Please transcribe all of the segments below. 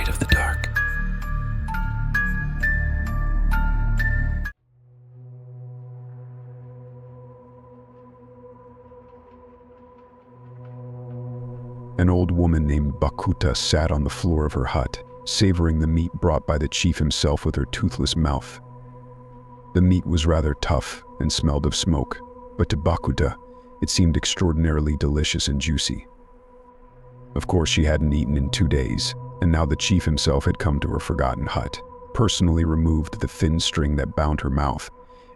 afraid of the dark. An old woman named Bakuta sat on the floor of her hut, savoring the meat brought by the chief himself with her toothless mouth. The meat was rather tough and smelled of smoke, but to Bakuta, it seemed extraordinarily delicious and juicy. Of course, she hadn't eaten in 2 days, and now the chief himself had come to her forgotten hut, personally removed the thin string that bound her mouth,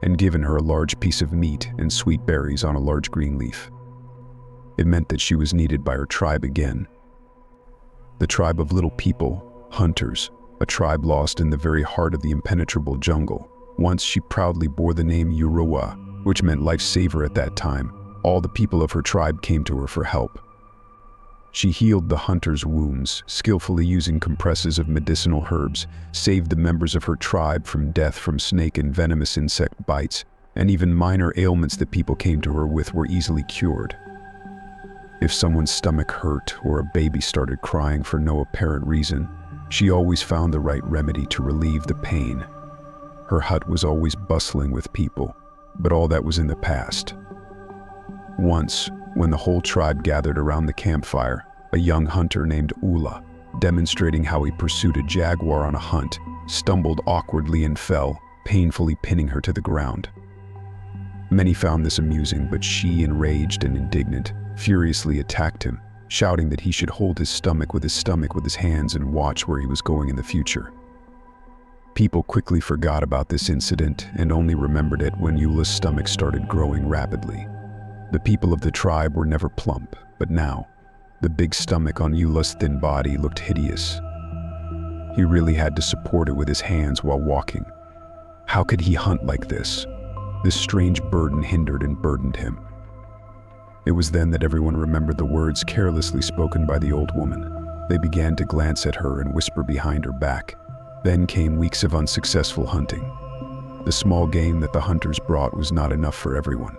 and given her a large piece of meat and sweet berries on a large green leaf. It meant that she was needed by her tribe again. The tribe of little people, hunters, a tribe lost in the very heart of the impenetrable jungle. Once she proudly bore the name Uroa, which meant lifesaver at that time. All the people of her tribe came to her for help. She healed the hunters' wounds, skillfully using compresses of medicinal herbs, saved the members of her tribe from death from snake and venomous insect bites, and even minor ailments that people came to her with were easily cured. If someone's stomach hurt or a baby started crying for no apparent reason, she always found the right remedy to relieve the pain. Her hut was always bustling with people, but all that was in the past. Once, when the whole tribe gathered around the campfire, a young hunter named Ula, demonstrating how he pursued a jaguar on a hunt, stumbled awkwardly and fell, painfully pinning her to the ground. Many found this amusing, but she, enraged and indignant, furiously attacked him, shouting that he should hold his stomach with his hands and watch where he was going in the future. People quickly forgot about this incident and only remembered it when Ula's stomach started growing rapidly. The people of the tribe were never plump, but now, the big stomach on Ula's thin body looked hideous. He really had to support it with his hands while walking. How could he hunt like this? This strange burden hindered and burdened him. It was then that everyone remembered the words carelessly spoken by the old woman. They began to glance at her and whisper behind her back. Then came weeks of unsuccessful hunting. The small game that the hunters brought was not enough for everyone.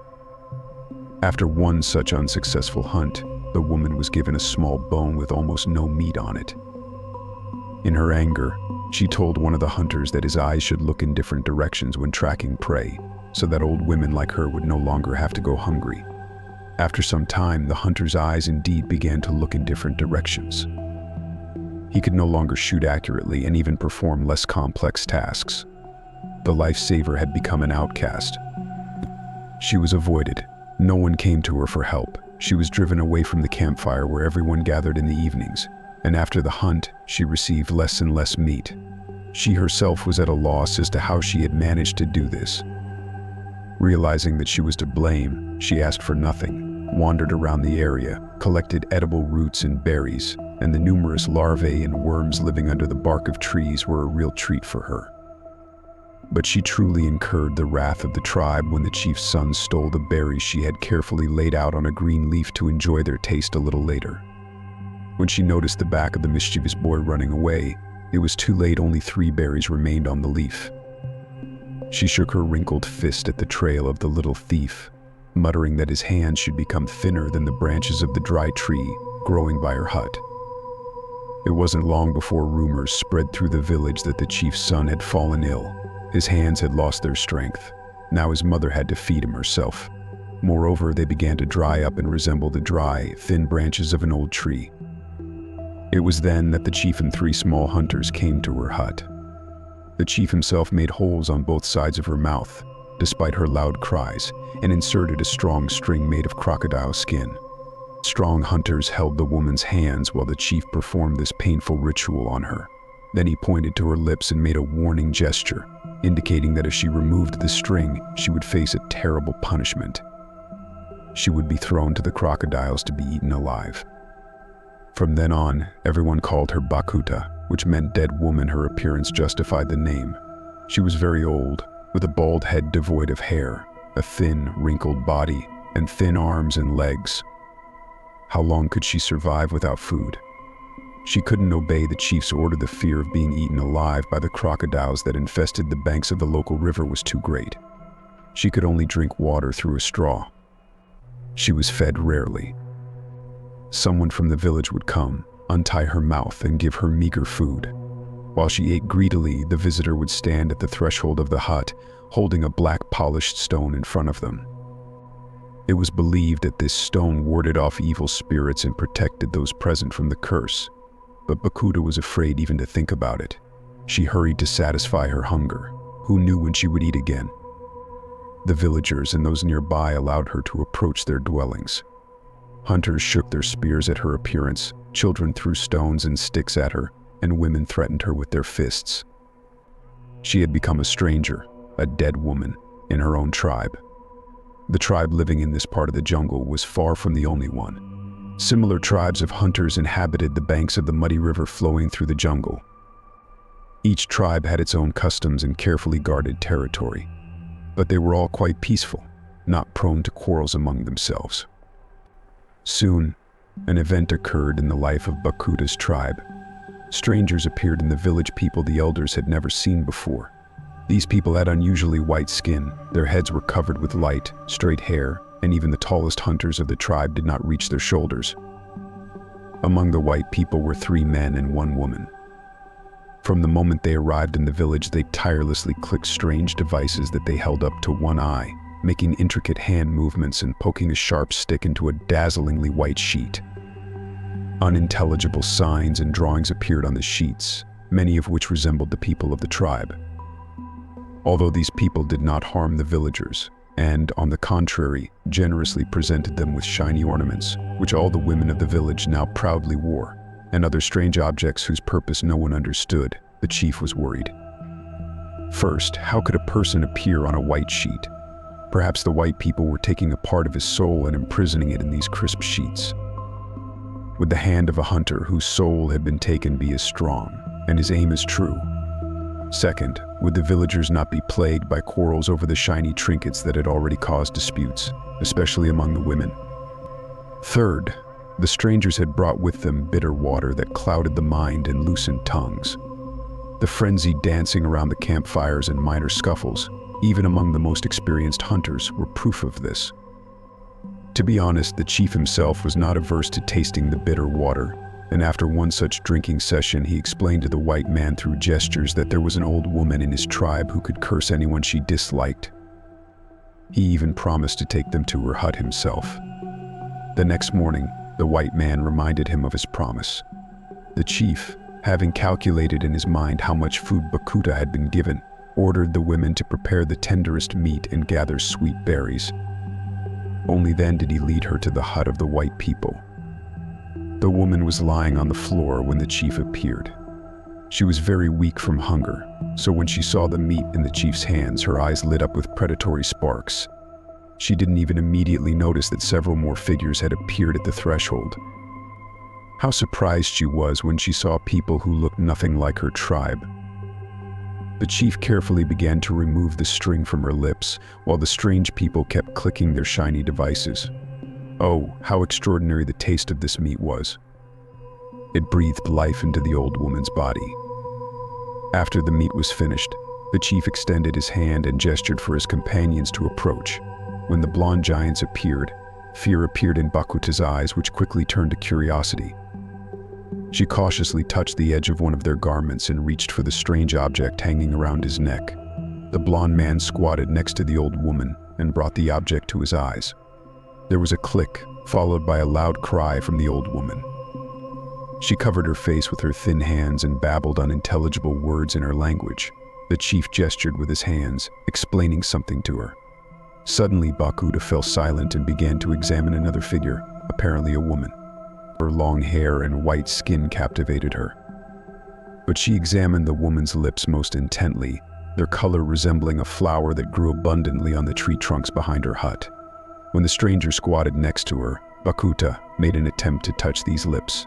After one such unsuccessful hunt, the woman was given a small bone with almost no meat on it. In her anger, she told one of the hunters that his eyes should look in different directions when tracking prey, so that old women like her would no longer have to go hungry. After some time, the hunter's eyes indeed began to look in different directions. He could no longer shoot accurately and even perform less complex tasks. The lifesaver had become an outcast. She was avoided. No one came to her for help. She was driven away from the campfire where everyone gathered in the evenings, and after the hunt, she received less and less meat. She herself was at a loss as to how she had managed to do this. Realizing that she was to blame, she asked for nothing, wandered around the area, collected edible roots and berries, and the numerous larvae and worms living under the bark of trees were a real treat for her. But she truly incurred the wrath of the tribe when the chief's son stole the berries she had carefully laid out on a green leaf to enjoy their taste a little later. When she noticed the back of the mischievous boy running away, it was too late. Only 3 berries remained on the leaf. She shook her wrinkled fist at the trail of the little thief, muttering that his hands should become thinner than the branches of the dry tree growing by her hut. It wasn't long before rumors spread through the village that the chief's son had fallen ill. His hands had lost their strength. Now his mother had to feed him herself. Moreover, they began to dry up and resemble the dry, thin branches of an old tree. It was then that the chief and 3 small hunters came to her hut. The chief himself made holes on both sides of her mouth, despite her loud cries, and inserted a strong string made of crocodile skin. Strong hunters held the woman's hands while the chief performed this painful ritual on her. Then he pointed to her lips and made a warning gesture, indicating that if she removed the string, she would face a terrible punishment. She would be thrown to the crocodiles to be eaten alive. From then on, everyone called her Bakuta, which meant dead woman. Her appearance justified the name. She was very old, with a bald head devoid of hair, a thin, wrinkled body, and thin arms and legs. How long could she survive without food? She couldn't obey the chief's order. The fear of being eaten alive by the crocodiles that infested the banks of the local river was too great. She could only drink water through a straw. She was fed rarely. Someone from the village would come, untie her mouth, and give her meager food. While she ate greedily, the visitor would stand at the threshold of the hut, holding a black polished stone in front of them. It was believed that this stone warded off evil spirits and protected those present from the curse, but Bakuta was afraid even to think about it. She hurried to satisfy her hunger. Who knew when she would eat again? The villagers and those nearby allowed her to approach their dwellings. Hunters shook their spears at her appearance, children threw stones and sticks at her, and women threatened her with their fists. She had become a stranger, a dead woman, in her own tribe. The tribe living in this part of the jungle was far from the only one. Similar tribes of hunters inhabited the banks of the muddy river flowing through the jungle. Each tribe had its own customs and carefully guarded territory, but they were all quite peaceful, not prone to quarrels among themselves. Soon, an event occurred in the life of Bakuta's tribe. Strangers appeared in the village, people the elders had never seen before. These people had unusually white skin, their heads were covered with light, straight hair, and even the tallest hunters of the tribe did not reach their shoulders. Among the white people were 3 men and 1 woman. From the moment they arrived in the village, they tirelessly clicked strange devices that they held up to one eye, making intricate hand movements and poking a sharp stick into a dazzlingly white sheet. Unintelligible signs and drawings appeared on the sheets, many of which resembled the people of the tribe. Although these people did not harm the villagers, and, on the contrary, generously presented them with shiny ornaments, which all the women of the village now proudly wore, and other strange objects whose purpose no one understood, the chief was worried. First, how could a person appear on a white sheet? Perhaps the white people were taking a part of his soul and imprisoning it in these crisp sheets. Would the hand of a hunter whose soul had been taken be as strong, and his aim as true? Second, would the villagers not be plagued by quarrels over the shiny trinkets that had already caused disputes, especially among the women? Third, the strangers had brought with them bitter water that clouded the mind and loosened tongues. The frenzied dancing around the campfires and minor scuffles, even among the most experienced hunters, were proof of this. To be honest, the chief himself was not averse to tasting the bitter water, and after one such drinking session, he explained to the white man through gestures that there was an old woman in his tribe who could curse anyone she disliked. He even promised to take them to her hut himself. The next morning, the white man reminded him of his promise. The chief, having calculated in his mind how much food Bakuta had been given, ordered the women to prepare the tenderest meat and gather sweet berries. Only then did he lead her to the hut of the white people. The woman was lying on the floor when the chief appeared. She was very weak from hunger, so when she saw the meat in the chief's hands, her eyes lit up with predatory sparks. She didn't even immediately notice that several more figures had appeared at the threshold. How surprised she was when she saw people who looked nothing like her tribe. The chief carefully began to remove the string from her lips, while the strange people kept clicking their shiny devices. Oh, how extraordinary the taste of this meat was. It breathed life into the old woman's body. After the meat was finished, the chief extended his hand and gestured for his companions to approach. When the blonde giants appeared, fear appeared in Bakuta's eyes, which quickly turned to curiosity. She cautiously touched the edge of one of their garments and reached for the strange object hanging around his neck. The blonde man squatted next to the old woman and brought the object to his eyes. There was a click, followed by a loud cry from the old woman. She covered her face with her thin hands and babbled unintelligible words in her language. The chief gestured with his hands, explaining something to her. Suddenly, Bakuta fell silent and began to examine another figure, apparently a woman. Her long hair and white skin captivated her. But she examined the woman's lips most intently, their color resembling a flower that grew abundantly on the tree trunks behind her hut. When the stranger squatted next to her, Bakuta made an attempt to touch these lips.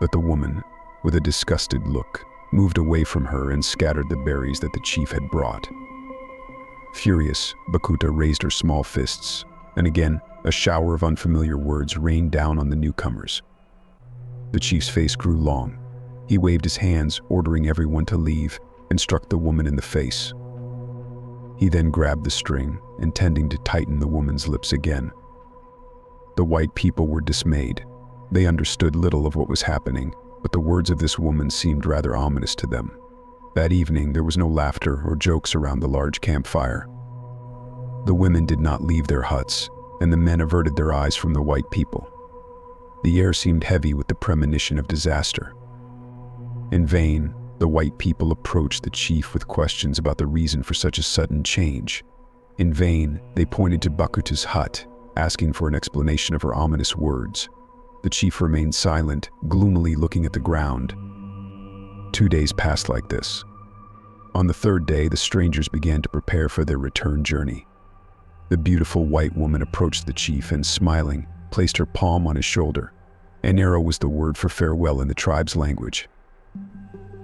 But the woman, with a disgusted look, moved away from her and scattered the berries that the chief had brought. Furious, Bakuta raised her small fists, and again, a shower of unfamiliar words rained down on the newcomers. The chief's face grew long. He waved his hands, ordering everyone to leave, and struck the woman in the face. He then grabbed the string, intending to tighten the woman's lips again. The white people were dismayed. They understood little of what was happening, but the words of this woman seemed rather ominous to them. That evening, there was no laughter or jokes around the large campfire. The women did not leave their huts, and the men averted their eyes from the white people. The air seemed heavy with the premonition of disaster. In vain, the white people approached the chief with questions about the reason for such a sudden change. In vain, they pointed to Bakuta's hut, asking for an explanation of her ominous words. The chief remained silent, gloomily looking at the ground. 2 days passed like this. On the third day, the strangers began to prepare for their return journey. The beautiful white woman approached the chief and, smiling, placed her palm on his shoulder. Anero was the word for farewell in the tribe's language.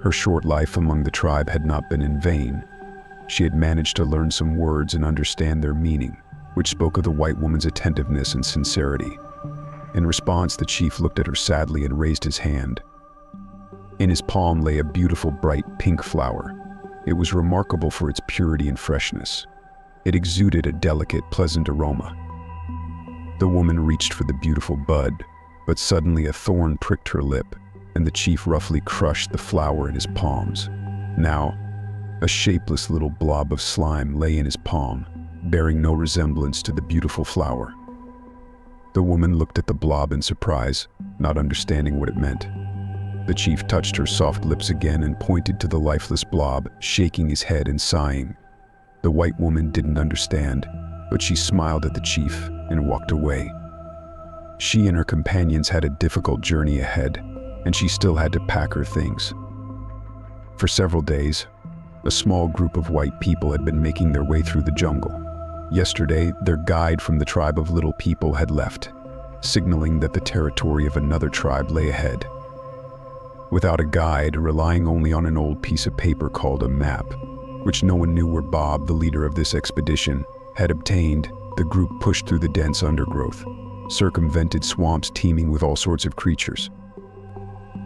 Her short life among the tribe had not been in vain. She had managed to learn some words and understand their meaning, which spoke of the white woman's attentiveness and sincerity. In response, the chief looked at her sadly and raised his hand. In his palm lay a beautiful bright pink flower. It was remarkable for its purity and freshness. It exuded a delicate, pleasant aroma. The woman reached for the beautiful bud, but suddenly a thorn pricked her lip, and the chief roughly crushed the flower in his palms. Now, a shapeless little blob of slime lay in his palm, bearing no resemblance to the beautiful flower. The woman looked at the blob in surprise, not understanding what it meant. The chief touched her soft lips again and pointed to the lifeless blob, shaking his head and sighing. The white woman didn't understand, but she smiled at the chief and walked away. She and her companions had a difficult journey ahead, and she still had to pack her things. For several days, a small group of white people had been making their way through the jungle. Yesterday, their guide from the tribe of Little People had left, signaling that the territory of another tribe lay ahead. Without a guide, relying only on an old piece of paper called a map, which no one knew where Bob, the leader of this expedition, had obtained, the group pushed through the dense undergrowth, circumvented swamps teeming with all sorts of creatures,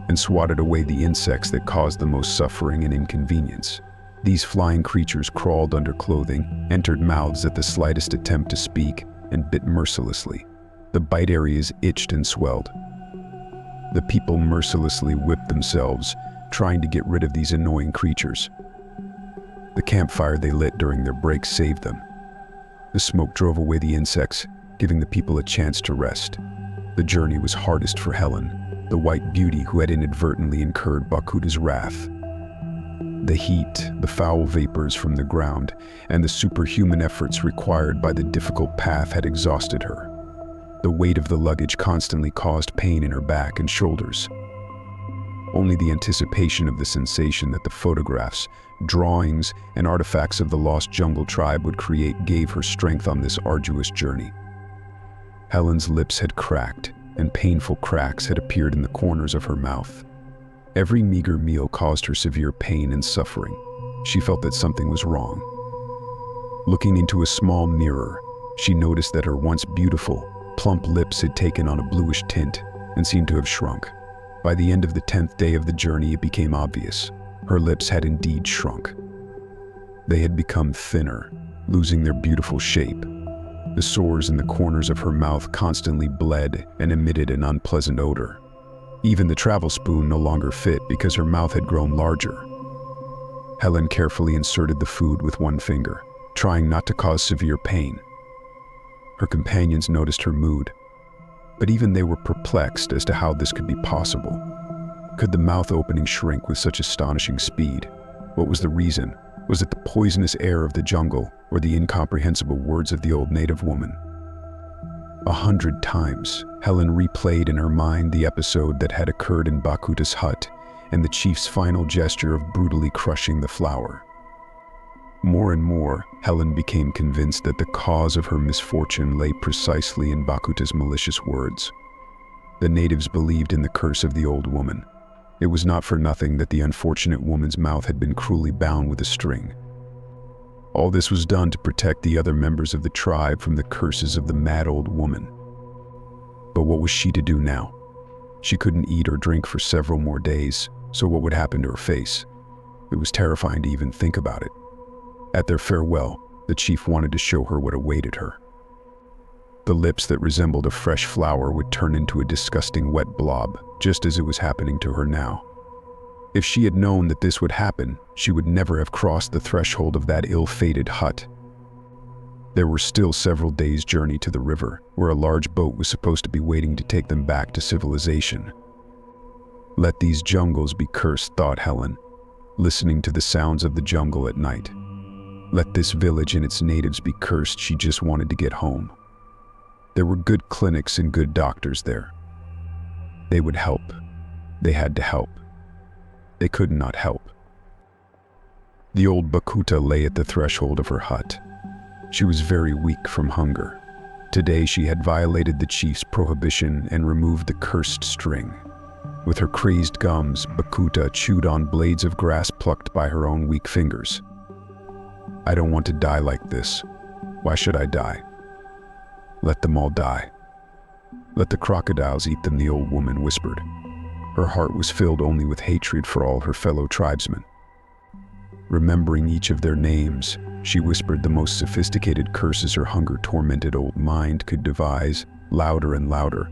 and swatted away the insects that caused the most suffering and inconvenience. These flying creatures crawled under clothing, entered mouths at the slightest attempt to speak, and bit mercilessly. The bite areas itched and swelled. The people mercilessly whipped themselves, trying to get rid of these annoying creatures. The campfire they lit during their break saved them. The smoke drove away the insects, giving the people a chance to rest. The journey was hardest for Helen, the white beauty who had inadvertently incurred Bakuta's wrath. The heat, the foul vapors from the ground, and the superhuman efforts required by the difficult path had exhausted her. The weight of the luggage constantly caused pain in her back and shoulders. Only the anticipation of the sensation that the photographs, drawings, and artifacts of the lost jungle tribe would create gave her strength on this arduous journey. Helen's lips had cracked, and painful cracks had appeared in the corners of her mouth. Every meager meal caused her severe pain and suffering. She felt that something was wrong. Looking into a small mirror, she noticed that her once beautiful, plump lips had taken on a bluish tint and seemed to have shrunk. By the end of the 10th day of the journey, it became obvious. Her lips had indeed shrunk. They had become thinner, losing their beautiful shape. The sores in the corners of her mouth constantly bled and emitted an unpleasant odor. Even the travel spoon no longer fit because her mouth had grown larger. Helen carefully inserted the food with one finger, trying not to cause severe pain. Her companions noticed her mood, but even they were perplexed as to how this could be possible. Could the mouth opening shrink with such astonishing speed? What was the reason? Was it the poisonous air of the jungle or the incomprehensible words of the old native woman? 100 times, Helen replayed in her mind the episode that had occurred in Bakuta's hut and the chief's final gesture of brutally crushing the flower. More and more, Helen became convinced that the cause of her misfortune lay precisely in Bakuta's malicious words. The natives believed in the curse of the old woman. It was not for nothing that the unfortunate woman's mouth had been cruelly bound with a string. All this was done to protect the other members of the tribe from the curses of the mad old woman. But what was she to do now? She couldn't eat or drink for several more days, so what would happen to her face? It was terrifying to even think about it. At their farewell, the chief wanted to show her what awaited her. The lips that resembled a fresh flower would turn into a disgusting wet blob, just as it was happening to her now. If she had known that this would happen, she would never have crossed the threshold of that ill-fated hut. There were still several days' journey to the river, where a large boat was supposed to be waiting to take them back to civilization. Let these jungles be cursed, thought Helen, listening to the sounds of the jungle at night. Let this village and its natives be cursed. She just wanted to get home. There were good clinics and good doctors there. They would help. They had to help. They could not help. The old Bakuta lay at the threshold of her hut. She was very weak from hunger. Today she had violated the chief's prohibition and removed the cursed string. With her crazed gums, Bakuta chewed on blades of grass plucked by her own weak fingers. I don't want to die like this. Why should I die? Let them all die. Let the crocodiles eat them, the old woman whispered. Her heart was filled only with hatred for all her fellow tribesmen. Remembering each of their names, she whispered the most sophisticated curses her hunger-tormented old mind could devise, louder and louder,